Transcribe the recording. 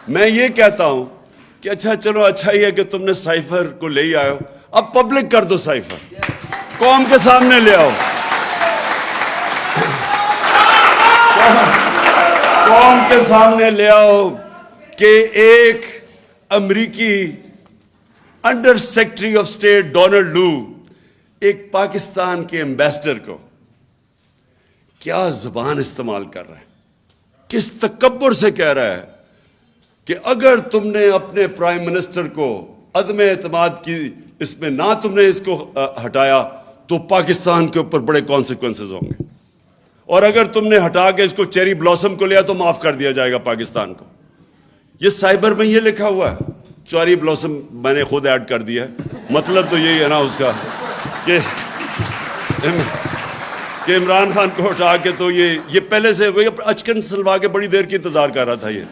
میں یہ کہتا ہوں کہ اچھا چلو اچھا ہی ہے کہ تم نے سائفر کو لے ہی آئے ہو، اب پبلک کر دو سائفر، قوم کے سامنے لے آؤ، قوم کے سامنے لے آؤ کہ ایک امریکی under secretary of state Donald Lu ایک پاکستان کے ایمبیسڈر کو کیا زبان استعمال کر رہا ہے، کس تکبر سے کہہ رہا ہے کہ اگر تم نے اپنے پرائم منسٹر کو عدم اعتماد کی اس میں نہ تم نے اس کو ہٹایا تو پاکستان کے اوپر بڑے کانسیکوینسز ہوں گے، اور اگر تم نے ہٹا کے اس کو چیری بلاسم کو لیا تو معاف کر دیا جائے گا پاکستان کو۔ یہ سائبر میں یہ لکھا ہوا ہے، چیری بلاسم میں نے خود ایڈ کر دیا ہے، مطلب تو یہی ہے نا اس کا کہ عمران خان کو ہٹا کے تو یہ پہلے سے اچکن سلوا کے بڑی دیر کی انتظار کر رہا تھا یہ۔